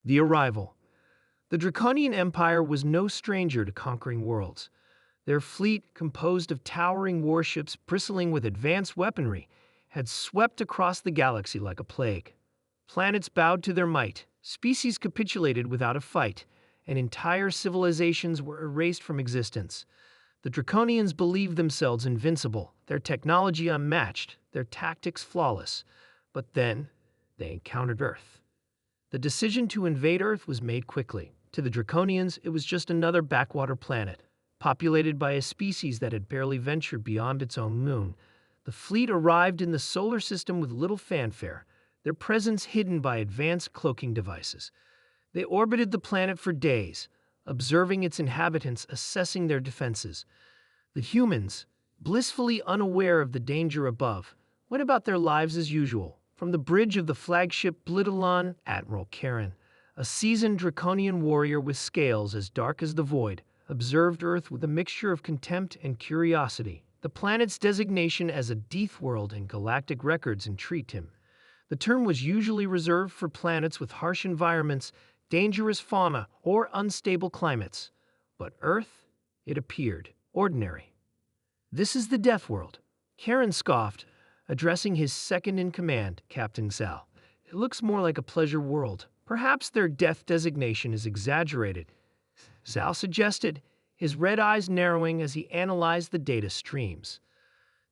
The arrival. The Draconian Empire was no stranger to conquering worlds. Their fleet, composed of towering warships bristling with advanced weaponry, had swept across the galaxy like a plague. Planets bowed to their might, species capitulated without a fight, and entire civilizations were erased from existence. The Draconians believed themselves invincible, their technology unmatched, their tactics flawless. But then, they encountered Earth. The decision to invade Earth was made quickly. To the Draconians, it was just another backwater planet, populated by a species that had barely ventured beyond its own moon. The fleet arrived in the solar system with little fanfare, their presence hidden by advanced cloaking devices. They orbited the planet for days, observing its inhabitants, assessing their defenses. The humans, blissfully unaware of the danger above, went about their lives as usual. From the bridge of the flagship Blittelon, Admiral Karen, a seasoned Draconian warrior with scales as dark as the void, observed Earth with a mixture of contempt and curiosity. The planet's designation as a Deathworld in galactic records intrigued him. The term was usually reserved for planets with harsh environments, dangerous fauna, or unstable climates. But Earth, it appeared, ordinary. "This is the Deathworld," Karen scoffed, addressing his second-in-command, Captain Zal. "It looks more like a pleasure world. Perhaps their death designation is exaggerated," Zal suggested, his red eyes narrowing as he analyzed the data streams.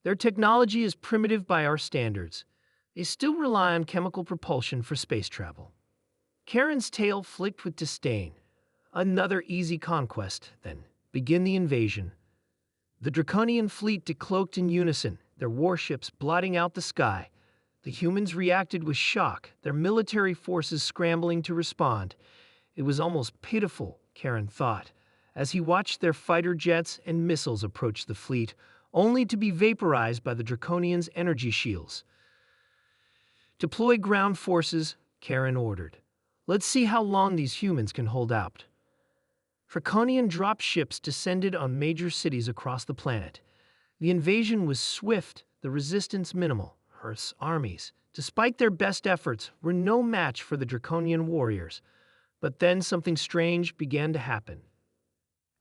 "Their technology is primitive by our standards. They still rely on chemical propulsion for space travel." Karen's tail flicked with disdain. "Another easy conquest, then. Begin the invasion." The Draconian fleet decloaked in unison, their warships blotting out the sky. The humans reacted with shock, their military forces scrambling to respond. It was almost pitiful, Karen thought, as he watched their fighter jets and missiles approach the fleet, only to be vaporized by the Draconians' energy shields. "Deploy ground forces," Karen ordered. "Let's see how long these humans can hold out." Draconian dropships descended on major cities across the planet. The invasion was swift, the resistance minimal. Earth's armies, despite their best efforts, were no match for the Draconian warriors. But then something strange began to happen.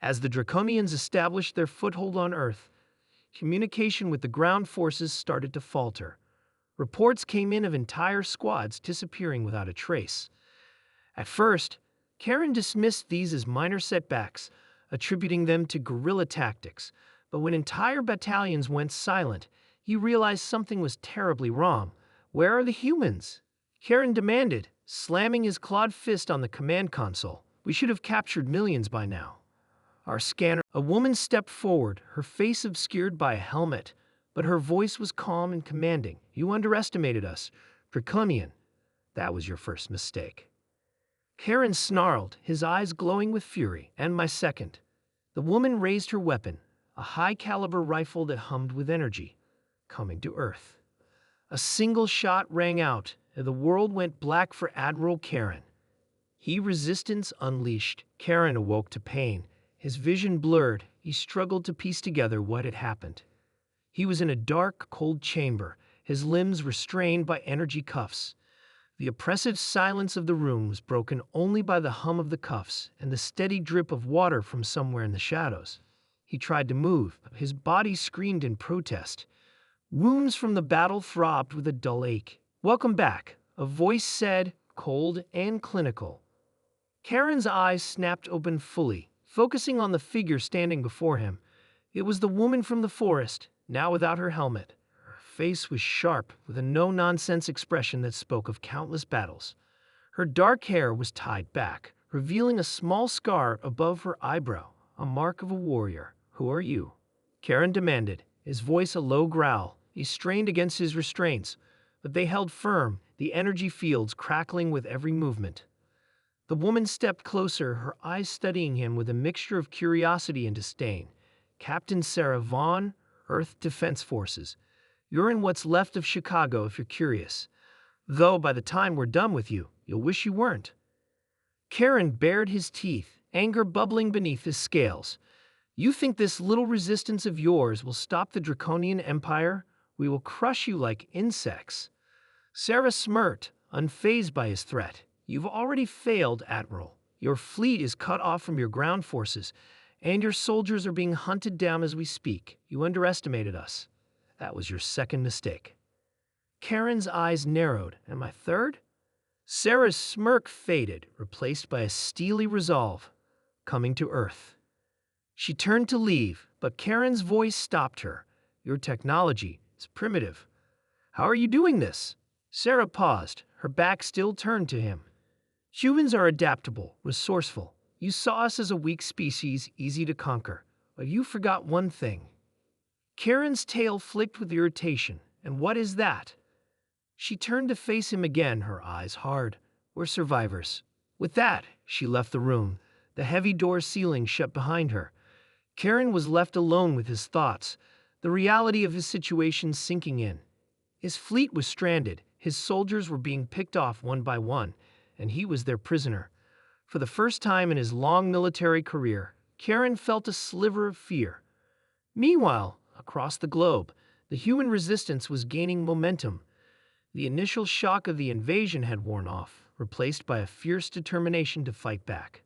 As the Draconians established their foothold on Earth, communication with the ground forces started to falter. Reports came in of entire squads disappearing without a trace. At first, Karen dismissed these as minor setbacks, attributing them to guerrilla tactics. But when entire battalions went silent, he realized something was terribly wrong. "Where are the humans?" Karen demanded, slamming his clawed fist on the command console. "We should have captured millions by now." Our scanner. A woman stepped forward, her face obscured by a helmet, but her voice was calm and commanding. "You underestimated us, Draconian. That was your first mistake." Karen snarled, his eyes glowing with fury. "And my second." The woman raised her weapon, a high-caliber rifle that hummed with energy. Coming to Earth. A single shot rang out, and the world went black for Admiral Karen. He resistance unleashed. Karen awoke to pain. His vision blurred. He struggled to piece together what had happened. He was in a dark, cold chamber, his limbs restrained by energy cuffs. The oppressive silence of the room was broken only by the hum of the cuffs and the steady drip of water from somewhere in the shadows. He tried to move. His body screamed in protest. Wounds from the battle throbbed with a dull ache. "Welcome back," a voice said, cold and clinical. Karen's eyes snapped open fully, focusing on the figure standing before him. It was the woman from the forest, now without her helmet. Her face was sharp, with a no-nonsense expression that spoke of countless battles. Her dark hair was tied back, revealing a small scar above her eyebrow, a mark of a warrior. "Who are you?" Karen demanded, his voice a low growl. He strained against his restraints, but they held firm, the energy fields crackling with every movement. The woman stepped closer, her eyes studying him with a mixture of curiosity and disdain. "Captain Sarah Vaughn, Earth Defense Forces. You're in what's left of Chicago if you're curious. Though by the time we're done with you, you'll wish you weren't." Karen bared his teeth, anger bubbling beneath his scales. "You think this little resistance of yours will stop the Draconian Empire? We will crush you like insects." Sarah smirked, unfazed by his threat. You've already failed, Admiral. Your fleet is cut off from your ground forces, and your soldiers are being hunted down as we speak. You underestimated us. That was your second mistake. Karen's eyes narrowed. And my third? Sarah's smirk faded, replaced by a steely resolve, coming to Earth. She turned to leave, but Karen's voice stopped her. Your technology is primitive. How are you doing this? Sarah paused, her back still turned to him. Humans are adaptable, resourceful. You saw us as a weak species, easy to conquer. But you forgot one thing. Karen's tail flicked with irritation. And what is that? She turned to face him again, her eyes hard. We're survivors. With that, she left the room, the heavy door sealing shut behind her. Karen was left alone with his thoughts, the reality of his situation sinking in. His fleet was stranded, his soldiers were being picked off one by one, and he was their prisoner. For the first time in his long military career, Karen felt a sliver of fear. Meanwhile, across the globe, the human resistance was gaining momentum. The initial shock of the invasion had worn off, replaced by a fierce determination to fight back.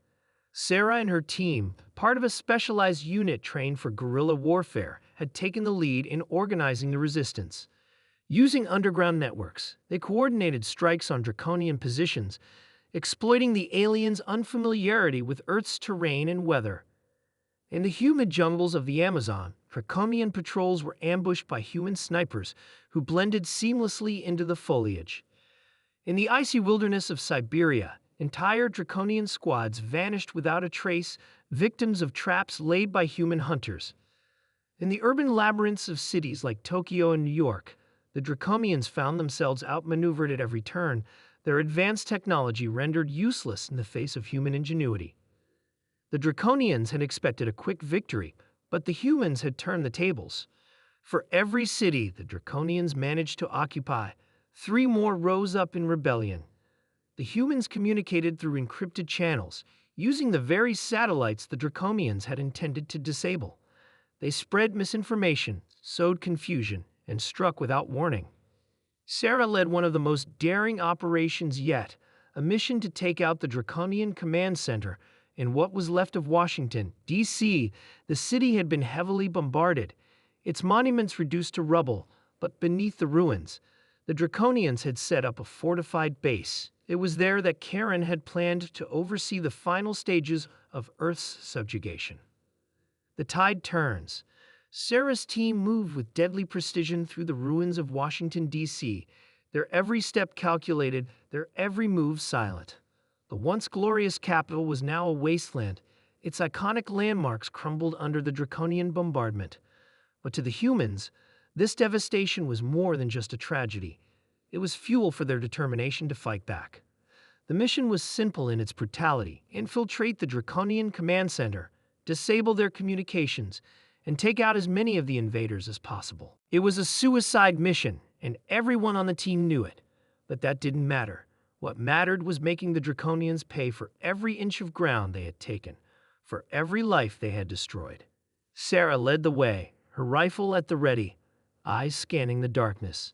Sarah and her team, part of a specialized unit trained for guerrilla warfare, had taken the lead in organizing the resistance. Using underground networks, they coordinated strikes on Draconian positions, exploiting the aliens' unfamiliarity with Earth's terrain and weather. In the humid jungles of the Amazon, Draconian patrols were ambushed by human snipers who blended seamlessly into the foliage. In the icy wilderness of Siberia, entire Draconian squads vanished without a trace, victims of traps laid by human hunters. In the urban labyrinths of cities like Tokyo and New York, the Draconians found themselves outmaneuvered at every turn, their advanced technology rendered useless in the face of human ingenuity. The Draconians had expected a quick victory, but the humans had turned the tables. For every city the Draconians managed to occupy, 3 more rose up in rebellion. The humans communicated through encrypted channels, using the very satellites the Draconians had intended to disable. They spread misinformation, sowed confusion, and struck without warning. Sarah led one of the most daring operations yet, a mission to take out the Draconian command center. In what was left of Washington, D.C., the city had been heavily bombarded, its monuments reduced to rubble, but beneath the ruins, the Draconians had set up a fortified base. It was there that Karen had planned to oversee the final stages of Earth's subjugation. The tide turns. Sarah's team moved with deadly precision through the ruins of Washington, D.C., their every step calculated, their every move silent. The once glorious capital was now a wasteland, its iconic landmarks crumbled under the Draconian bombardment. But to the humans, this devastation was more than just a tragedy. It was fuel for their determination to fight back. The mission was simple in its brutality: infiltrate the Draconian command center, disable their communications, and take out as many of the invaders as possible. It was a suicide mission, and everyone on the team knew it. But that didn't matter. What mattered was making the Draconians pay for every inch of ground they had taken, for every life they had destroyed. Sarah led the way, her rifle at the ready, eyes scanning the darkness.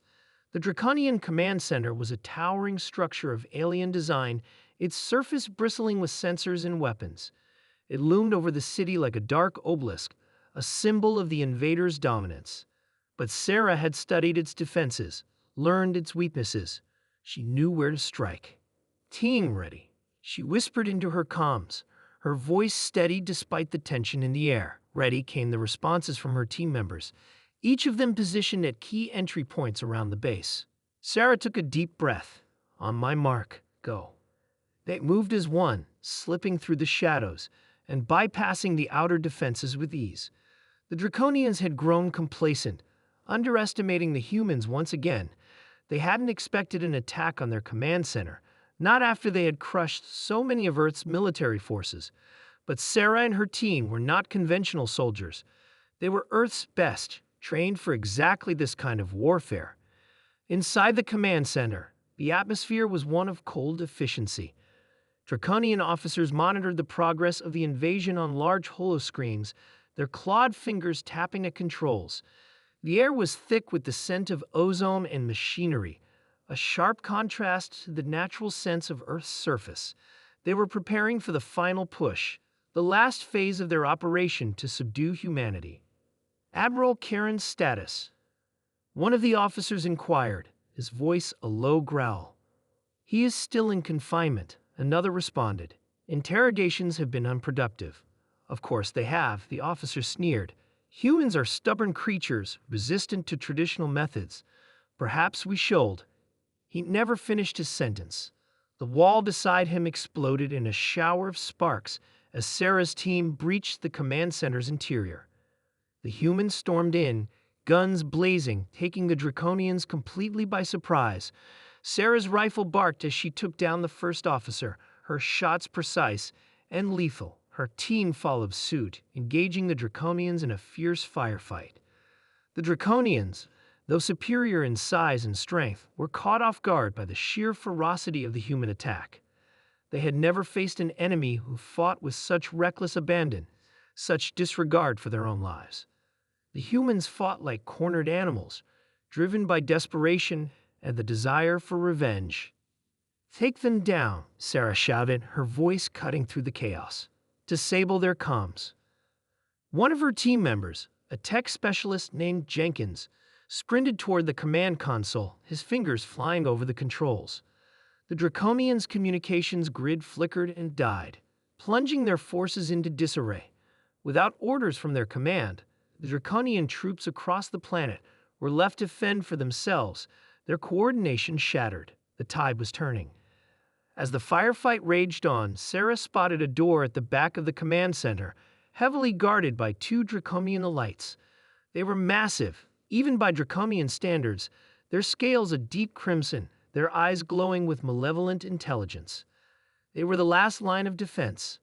The Draconian command center was a towering structure of alien design, its surface bristling with sensors and weapons. It loomed over the city like a dark obelisk, a symbol of the invaders' dominance. But Sarah had studied its defenses, learned its weaknesses. She knew where to strike. Team ready, she whispered into her comms, her voice steady despite the tension in the air. Ready came the responses from her team members, each of them positioned at key entry points around the base. Sarah took a deep breath. On my mark, go. They moved as one, slipping through the shadows and bypassing the outer defenses with ease. The Draconians had grown complacent, underestimating the humans once again. They hadn't expected an attack on their command center, not after they had crushed so many of Earth's military forces. But Sarah and her team were not conventional soldiers. They were Earth's best, trained for exactly this kind of warfare. Inside the command center, the atmosphere was one of cold efficiency. Draconian officers monitored the progress of the invasion on large holoscreens, their clawed fingers tapping at controls. The air was thick with the scent of ozone and machinery, a sharp contrast to the natural sense of Earth's surface. They were preparing for the final push, the last phase of their operation to subdue humanity. Admiral Karen's status. One of the officers inquired, his voice a low growl. He is still in confinement, another responded. Interrogations have been unproductive. Of course they have, the officer sneered. Humans are stubborn creatures, resistant to traditional methods. Perhaps we should. He never finished his sentence. The wall beside him exploded in a shower of sparks as Sarah's team breached the command center's interior. The humans stormed in, guns blazing, taking the Draconians completely by surprise. Sarah's rifle barked as she took down the first officer, her shots precise and lethal. Her team followed suit, engaging the Draconians in a fierce firefight. The Draconians, though superior in size and strength, were caught off guard by the sheer ferocity of the human attack. They had never faced an enemy who fought with such reckless abandon, such disregard for their own lives. The humans fought like cornered animals, driven by desperation and the desire for revenge. "Take them down," Sarah shouted, her voice cutting through the chaos. "Disable their comms." One of her team members, a tech specialist named Jenkins, sprinted toward the command console, his fingers flying over the controls. The Draconians' communications grid flickered and died, plunging their forces into disarray. Without orders from their command, the Draconian troops across the planet were left to fend for themselves, their coordination shattered. The tide was turning. As the firefight raged on, Sarah spotted a door at the back of the command center, heavily guarded by two Draconian elites. They were massive, even by Draconian standards, their scales a deep crimson, their eyes glowing with malevolent intelligence. They were the last line of defense.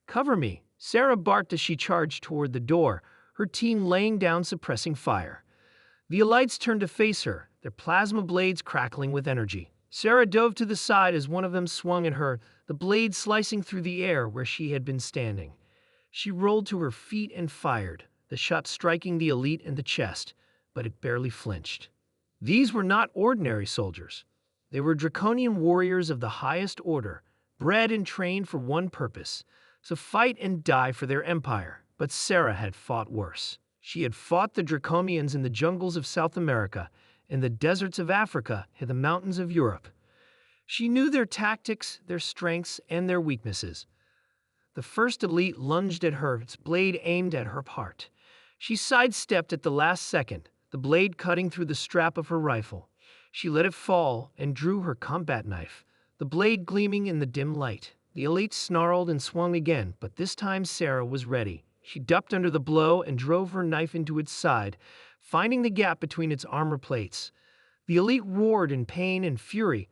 "Cover me," Sarah barked as she charged toward the door, her team laying down suppressing fire. The elites turned to face her, their plasma blades crackling with energy. Sarah dove to the side as one of them swung at her, the blade slicing through the air where she had been standing. She rolled to her feet and fired, the shot striking the elite in the chest, but it barely flinched. These were not ordinary soldiers. They were Draconian warriors of the highest order, bred and trained for one purpose, to fight and die for their empire. But Sarah had fought worse. She had fought the Draconians in the jungles of South America, in the deserts of Africa, and the mountains of Europe. She knew their tactics, their strengths, and their weaknesses. The first elite lunged at her, its blade aimed at her heart. She sidestepped at the last second, the blade cutting through the strap of her rifle. She let it fall and drew her combat knife, the blade gleaming in the dim light. The elite snarled and swung again, but this time Sarah was ready. She ducked under the blow and drove her knife into its side, finding the gap between its armor plates. The elite roared in pain and fury,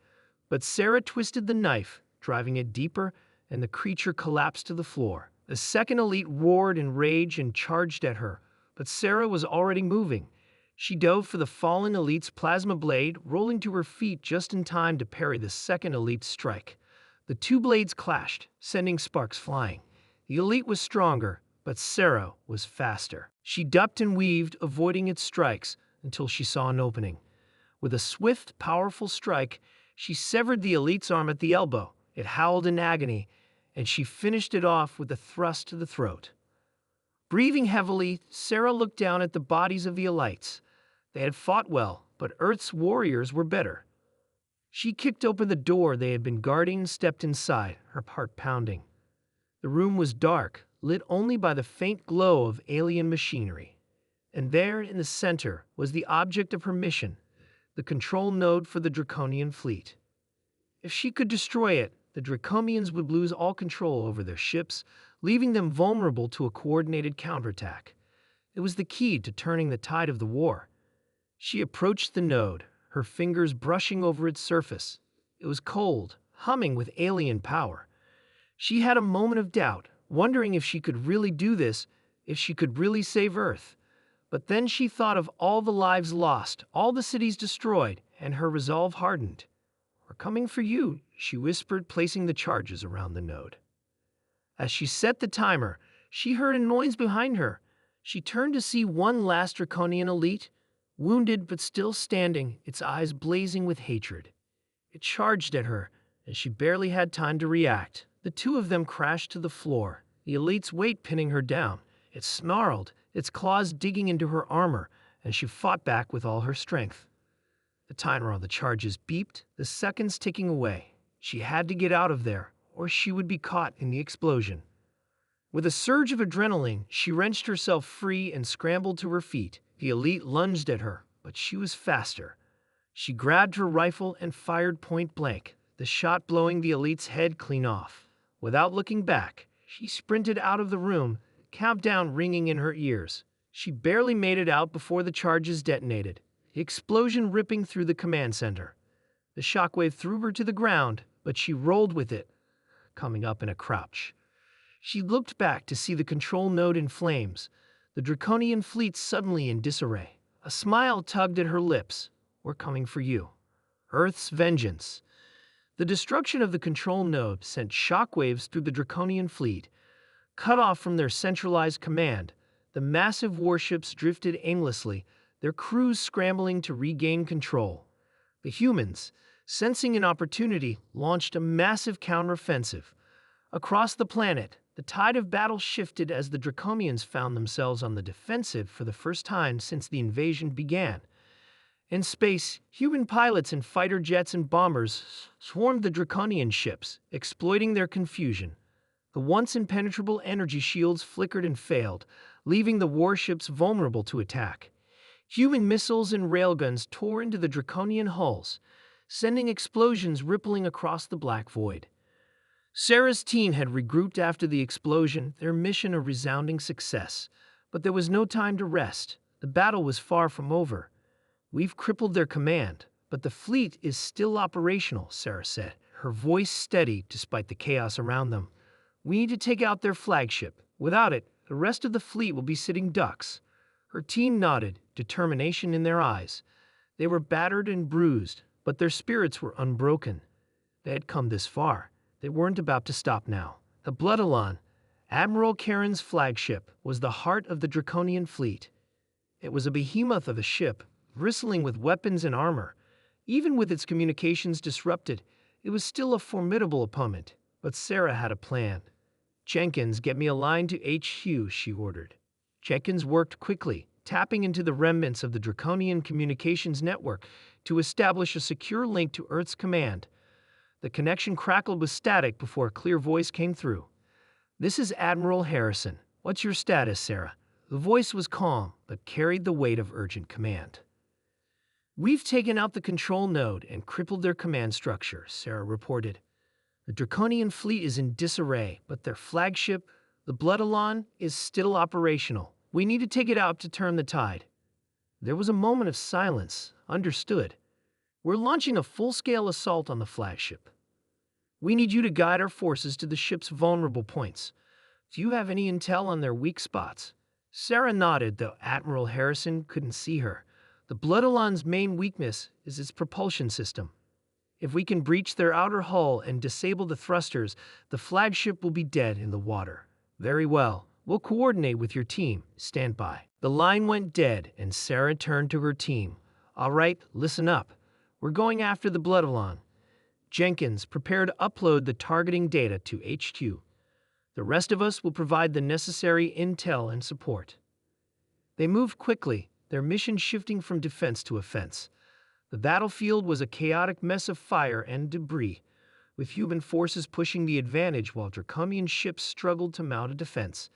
but Sarah twisted the knife, driving it deeper, and the creature collapsed to the floor. The second elite roared in rage and charged at her, but Sarah was already moving. She dove for the fallen elite's plasma blade, rolling to her feet just in time to parry the second elite's strike. The two blades clashed, sending sparks flying. The elite was stronger, but Sarah was faster. She ducked and weaved, avoiding its strikes, until she saw an opening. With a swift, powerful strike, she severed the elite's arm at the elbow. It howled in agony, and she finished it off with a thrust to the throat. Breathing heavily, Sarah looked down at the bodies of the elites. They had fought well, but Earth's warriors were better. She kicked open the door they had been guarding and stepped inside, her heart pounding. The room was dark, lit only by the faint glow of alien machinery. And there, in the center, was the object of her mission, the control node for the Draconian fleet. If she could destroy it, the Draconians would lose all control over their ships, leaving them vulnerable to a coordinated counterattack. It was the key to turning the tide of the war. She approached the node, her fingers brushing over its surface. It was cold, humming with alien power. She had a moment of doubt, wondering if she could really do this, if she could really save Earth. But then she thought of all the lives lost, all the cities destroyed, and her resolve hardened. "We're coming for you," she whispered, placing the charges around the node. As she set the timer, she heard a noise behind her. She turned to see one last Draconian elite, wounded but still standing, its eyes blazing with hatred. It charged at her, and she barely had time to react. The two of them crashed to the floor, the elite's weight pinning her down. It snarled, its claws digging into her armor, and she fought back with all her strength. The timer on the charges beeped, the seconds ticking away. She had to get out of there, or she would be caught in the explosion. With a surge of adrenaline, she wrenched herself free and scrambled to her feet. The elite lunged at her, but she was faster. She grabbed her rifle and fired point blank, the shot blowing the elite's head clean off. Without looking back, she sprinted out of the room, countdown ringing in her ears. She barely made it out before the charges detonated, the explosion ripping through the command center. The shockwave threw her to the ground, but she rolled with it, coming up in a crouch. She looked back to see the control node in flames, the Draconian fleet suddenly in disarray. A smile tugged at her lips. "We're coming for you." Earth's vengeance. The destruction of the control node sent shockwaves through the Draconian fleet. Cut off from their centralized command, the massive warships drifted aimlessly, their crews scrambling to regain control. The humans, sensing an opportunity, launched a massive counteroffensive. Across the planet, the tide of battle shifted as the Draconians found themselves on the defensive for the first time since the invasion began. In space, human pilots in fighter jets and bombers swarmed the Draconian ships, exploiting their confusion. The once impenetrable energy shields flickered and failed, leaving the warships vulnerable to attack. Human missiles and railguns tore into the Draconian hulls, sending explosions rippling across the black void. Sarah's team had regrouped after the explosion, their mission a resounding success. But there was no time to rest. The battle was far from over. "We've crippled their command, but the fleet is still operational," Sarah said, her voice steady despite the chaos around them. "We need to take out their flagship. Without it, the rest of the fleet will be sitting ducks." Her team nodded, determination in their eyes. They were battered and bruised, but their spirits were unbroken. They had come this far. They weren't about to stop now. The Bloodalon, Admiral Karen's flagship, was the heart of the Draconian fleet. It was a behemoth of a ship, bristling with weapons and armor. Even with its communications disrupted, it was still a formidable opponent. But Sarah had a plan. "Jenkins, get me a line to HQ," she ordered. Jenkins worked quickly, tapping into the remnants of the Draconian communications network to establish a secure link to Earth's command. The connection crackled with static before a clear voice came through. "This is Admiral Harrison. What's your status, Sarah?" The voice was calm, but carried the weight of urgent command. "We've taken out the control node and crippled their command structure," Sarah reported. "The Draconian fleet is in disarray, but their flagship, the Bloodalon, is still operational. We need to take it out to turn the tide." There was a moment of silence. "Understood. We're launching a full-scale assault on the flagship. We need you to guide our forces to the ship's vulnerable points. Do you have any intel on their weak spots?" Sarah nodded, though Admiral Harrison couldn't see her. "The Bloodalon's main weakness is its propulsion system. If we can breach their outer hull and disable the thrusters, the flagship will be dead in the water." "Very well. We'll coordinate with your team. Stand by." The line went dead, and Sarah turned to her team. "All right, listen up. We're going after the Bloodalon. Jenkins, prepare to upload the targeting data to HQ. The rest of us will provide the necessary intel and support." They moved quickly, their mission shifting from defense to offense. The battlefield was a chaotic mess of fire and debris, with human forces pushing the advantage while Draconian ships struggled to mount a defense.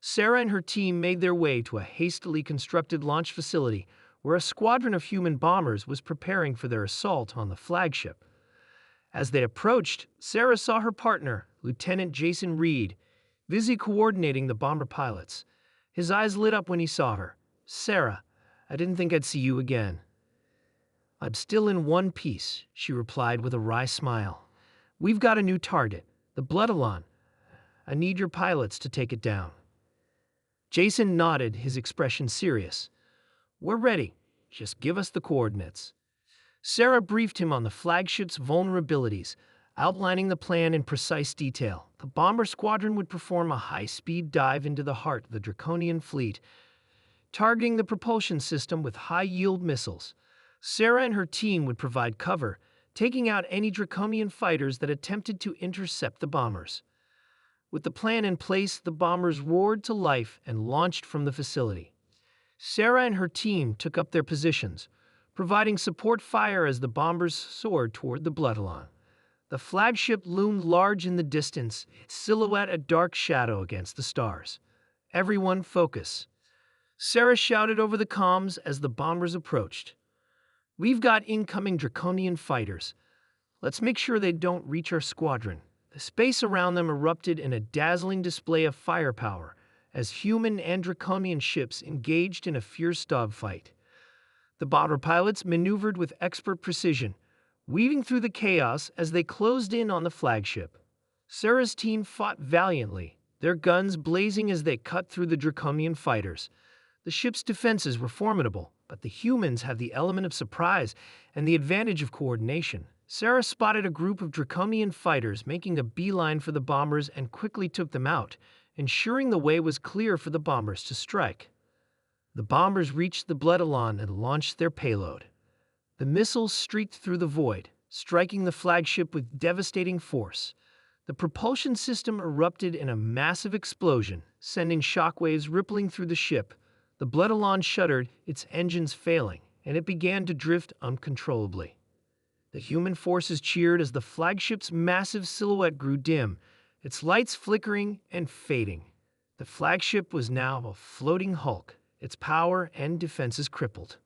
Sarah and her team made their way to a hastily constructed launch facility where a squadron of human bombers was preparing for their assault on the flagship. As they approached, Sarah saw her partner, Lieutenant Jason Reed, busy coordinating the bomber pilots. His eyes lit up when he saw her. "Sarah, I didn't think I'd see you again." "I'm still in one piece," she replied with a wry smile. "We've got a new target, the Bloodalon. I need your pilots to take it down." Jason nodded, his expression serious. "We're ready. Just give us the coordinates." Sarah briefed him on the flagship's vulnerabilities, outlining the plan in precise detail. The bomber squadron would perform a high-speed dive into the heart of the Draconian fleet, targeting the propulsion system with high-yield missiles. Sarah and her team would provide cover, taking out any Draconian fighters that attempted to intercept the bombers. With the plan in place, the bombers roared to life and launched from the facility. Sarah and her team took up their positions, providing support fire as the bombers soared toward the Bloodalon. The flagship loomed large in the distance, its silhouette a dark shadow against the stars. Everyone focus. Sarah shouted over the comms as the bombers approached. We've got incoming Draconian fighters. Let's make sure they don't reach our squadron. The space around them erupted in a dazzling display of firepower as human and Draconian ships engaged in a fierce dogfight. The bomber pilots maneuvered with expert precision, weaving through the chaos as they closed in on the flagship. Sarah's team fought valiantly, their guns blazing as they cut through the Draconian fighters. The ship's defenses were formidable, but the humans have the element of surprise and the advantage of coordination. Sarah spotted a group of Draconian fighters making a beeline for the bombers and quickly took them out, ensuring the way was clear for the bombers to strike. The bombers reached the Bloodalon and launched their payload. The missiles streaked through the void, striking the flagship with devastating force. The propulsion system erupted in a massive explosion, sending shockwaves rippling through the ship. The Bloodalon shuddered, its engines failing, and it began to drift uncontrollably. The human forces cheered as the flagship's massive silhouette grew dim, its lights flickering and fading. The flagship was now a floating hulk, its power and defenses crippled.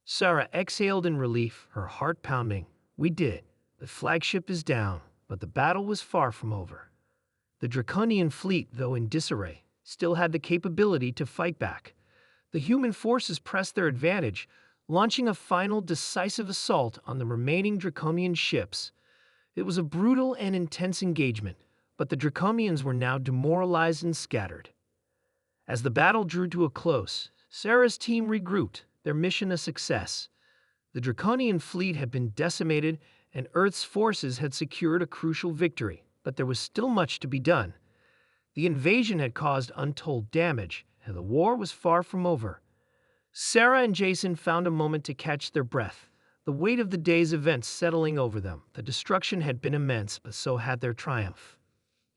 Sarah exhaled in relief, her heart pounding. We did it. The flagship is down, but the battle was far from over. The Draconian fleet, though in disarray, still had the capability to fight back. The human forces pressed their advantage, launching a final decisive assault on the remaining Draconian ships. It was a brutal and intense engagement, but the Draconians were now demoralized and scattered. As the battle drew to a close, Sarah's team regrouped, their mission a success. The Draconian fleet had been decimated, and Earth's forces had secured a crucial victory, but there was still much to be done. The invasion had caused untold damage, and the war was far from over. Sarah and Jason found a moment to catch their breath, the weight of the day's events settling over them. The destruction had been immense, but so had their triumph.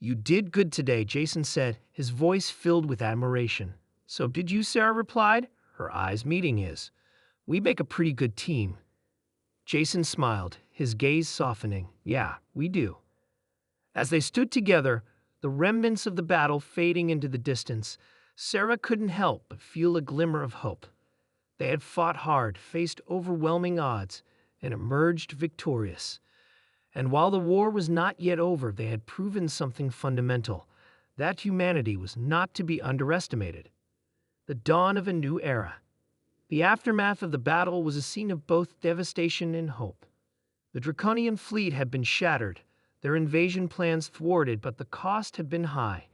You did good today, Jason said, his voice filled with admiration. So did you, Sarah replied, her eyes meeting his. We make a pretty good team. Jason smiled, his gaze softening. Yeah, we do. As they stood together, the remnants of the battle fading into the distance, Sarah couldn't help but feel a glimmer of hope. They had fought hard, faced overwhelming odds, and emerged victorious. And while the war was not yet over, they had proven something fundamental, that humanity was not to be underestimated. The dawn of a new era. The aftermath of the battle was a scene of both devastation and hope. The Draconian fleet had been shattered, their invasion plans thwarted, but the cost had been high.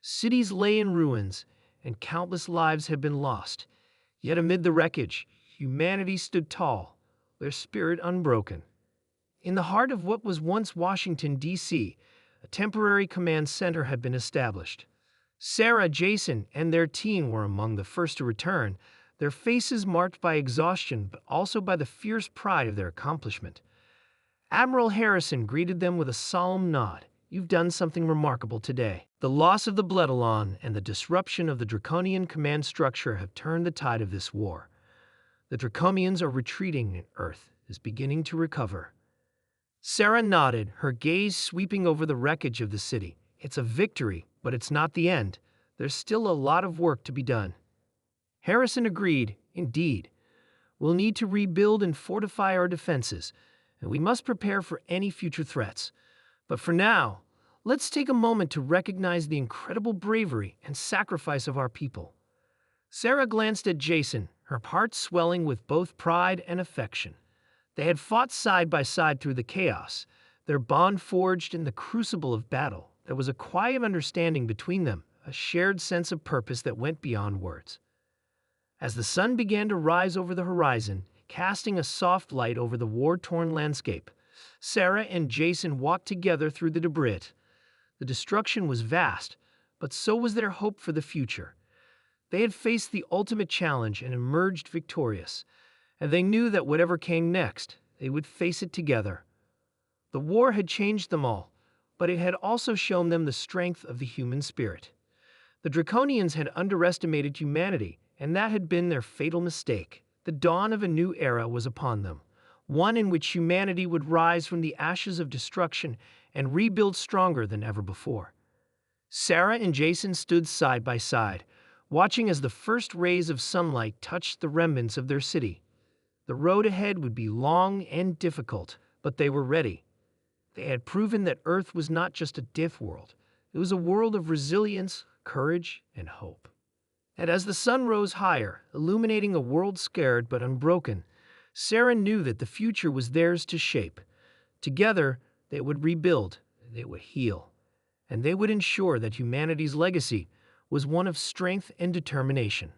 Cities lay in ruins, and countless lives had been lost. Yet amid the wreckage, humanity stood tall, their spirit unbroken. In the heart of what was once Washington, D.C., a temporary command center had been established. Sarah, Jason, and their team were among the first to return, their faces marked by exhaustion but also by the fierce pride of their accomplishment. Admiral Harrison greeted them with a solemn nod. You've done something remarkable today. The loss of the Bloodalon and the disruption of the Draconian command structure have turned the tide of this war. The Draconians are retreating and Earth is beginning to recover. Sarah nodded, her gaze sweeping over the wreckage of the city. It's a victory, but it's not the end. There's still a lot of work to be done. Harrison agreed. Indeed. We'll need to rebuild and fortify our defenses, and we must prepare for any future threats. But for now, let's take a moment to recognize the incredible bravery and sacrifice of our people. Sarah glanced at Jason, her heart swelling with both pride and affection. They had fought side by side through the chaos, their bond forged in the crucible of battle. There was a quiet understanding between them, a shared sense of purpose that went beyond words. As the sun began to rise over the horizon, casting a soft light over the war-torn landscape, Sarah and Jason walked together through the debris. The destruction was vast, but so was their hope for the future. They had faced the ultimate challenge and emerged victorious, and they knew that whatever came next, they would face it together. The war had changed them all, but it had also shown them the strength of the human spirit. The Draconians had underestimated humanity, and that had been their fatal mistake. The dawn of a new era was upon them, one in which humanity would rise from the ashes of destruction and rebuild stronger than ever before. Sarah and Jason stood side by side, watching as the first rays of sunlight touched the remnants of their city. The road ahead would be long and difficult, but they were ready. They had proven that Earth was not just a Deathworld. It was a world of resilience, courage, and hope. And as the sun rose higher, illuminating a world scared but unbroken, Sarah knew that the future was theirs to shape. Together, they would rebuild, they would heal, and they would ensure that humanity's legacy was one of strength and determination.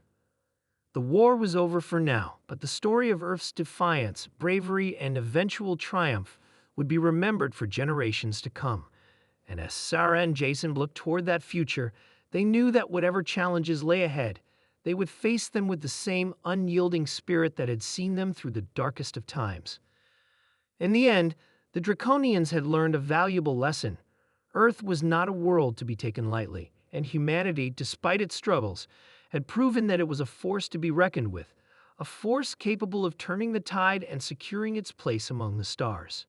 The war was over for now, but the story of Earth's defiance, bravery, and eventual triumph would be remembered for generations to come. And as Sarah and Jason looked toward that future, they knew that whatever challenges lay ahead, they would face them with the same unyielding spirit that had seen them through the darkest of times. In the end, the Draconians had learned a valuable lesson. Earth was not a world to be taken lightly, and humanity, despite its struggles, had proven that it was a force to be reckoned with, a force capable of turning the tide and securing its place among the stars.